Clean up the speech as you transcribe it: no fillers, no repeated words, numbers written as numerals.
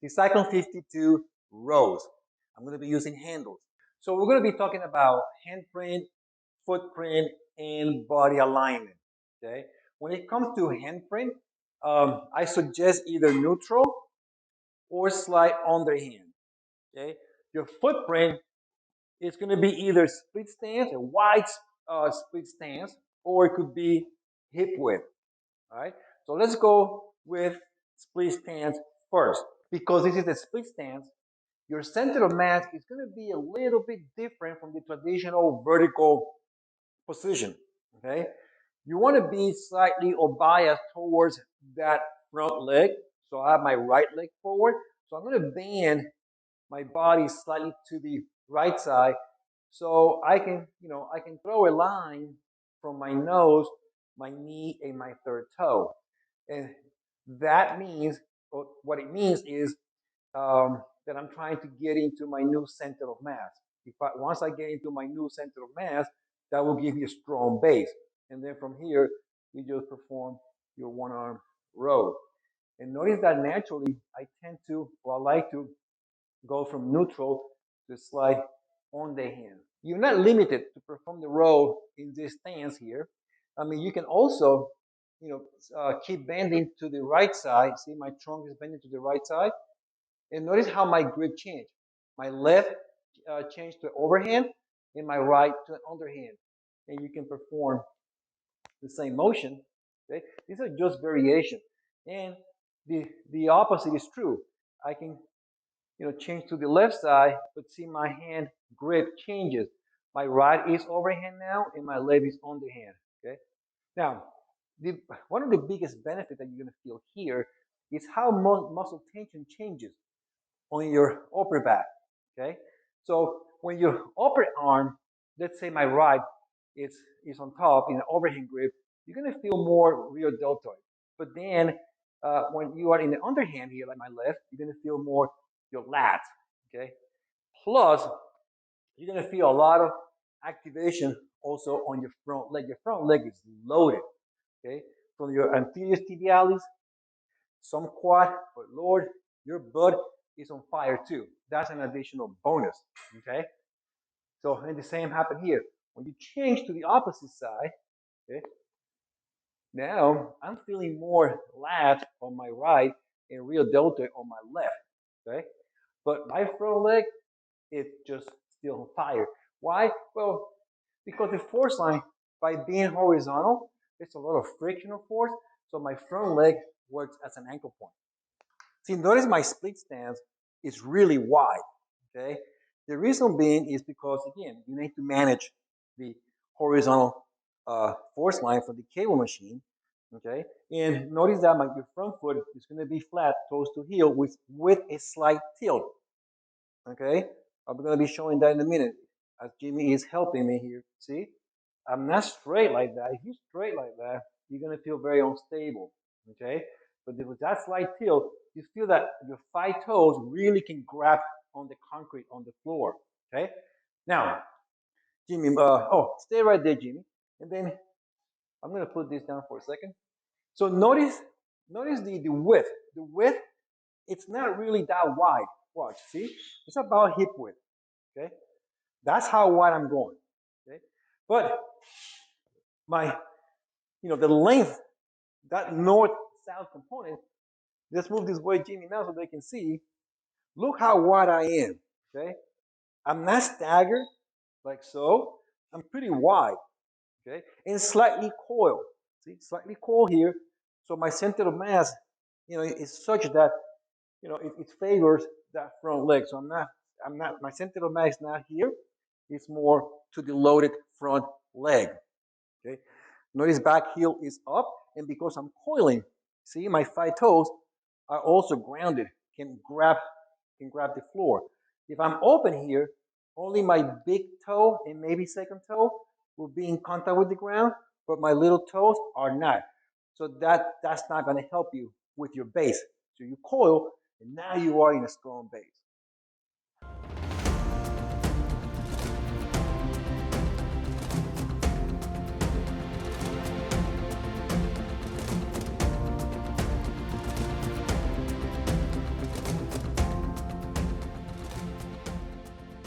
the Cyclone 52 rows. I'm going to be using handles. So we're going to be talking about handprint, footprint, and body alignment. Okay. When it comes to handprint, I suggest either neutral or slight underhand. Okay. Your footprint is going to be either split stance, a wide split stance, or it could be hip width. All right. So let's go with split stance first. Because this is a split stance, your center of mass is going to be a little bit different from the traditional vertical position. Okay, you want to be slightly or biased towards that front leg. So I have my right leg forward. So I'm going to bend my body slightly to the right side, so I can, I can throw a line from my nose, my knee, and my third toe, and that means, what it means is that I'm trying to get into my new center of mass. Once I get into my new center of mass, that will give you a strong base. And then from here, you just perform your one arm row. And notice that naturally, I tend to, or I like to go from neutral to slide on the hand. You're not limited to perform the row in this stance here. I mean, you can also, keep bending to the right side. See, my trunk is bending to the right side. And notice how my grip changed. My left changed to overhand and my right to an underhand. And you can perform the same motion. Okay? These are just variation. And the opposite is true. I can change to the left side, but see my hand grip changes. My right is overhand now and my left is underhand. Okay? Now, one of the biggest benefits that you're going to feel here is how muscle tension changes on your upper back. Okay, so when your upper arm, let's say my right, is on top in an overhand grip, you're gonna feel more rear deltoid. But then when you are in the underhand here, like my left, you're gonna feel more your lats. Okay, plus you're gonna feel a lot of activation also on your front leg. Your front leg is loaded. Okay, from your anterior tibialis, some quad, but Lord, your butt is on fire too. That's an additional bonus. Okay? So and the same happen here. When you change to the opposite side, okay, now I'm feeling more lat on my right and real deltoid on my left. Okay? But my front leg is just still on fire. Why? Well, because the force line, by being horizontal, there's a lot of frictional force. So my front leg works as an anchor point. See, notice my split stance is really wide, okay? The reason being is because, again, you need to manage the horizontal force line for the cable machine, okay? And notice that your front foot is going to be flat, toes to heel, with a slight tilt, okay? I'm going to be showing that in a minute as Jimmy is helping me here. See? I'm not straight like that. If you're straight like that, you're going to feel very unstable, okay? But with that slight tilt, you feel that your 5 toes really can grab on the concrete, on the floor, okay? Now, Jimmy, stay right there, Jimmy. And then I'm going to put this down for a second. So notice the width. The width, it's not really that wide. Watch, see? It's about hip width, okay? That's how wide I'm going, okay? But my, the length, that north-south component, let's move this way, Jimmy, now so they can see. Look how wide I am, okay? I'm not staggered like so. I'm pretty wide, okay? And slightly coiled. See, slightly coiled here. So my center of mass, is such that, it favors that front leg. So my center of mass is not here. It's more to the loaded front leg, okay? Notice back heel is up, and because I'm coiling, see, my 5 toes are also grounded, can grab the floor. If I'm open here, only my big toe and maybe second toe will be in contact with the ground, but my little toes are not. So that's not going to help you with your base. So you coil, and now you are in a strong base.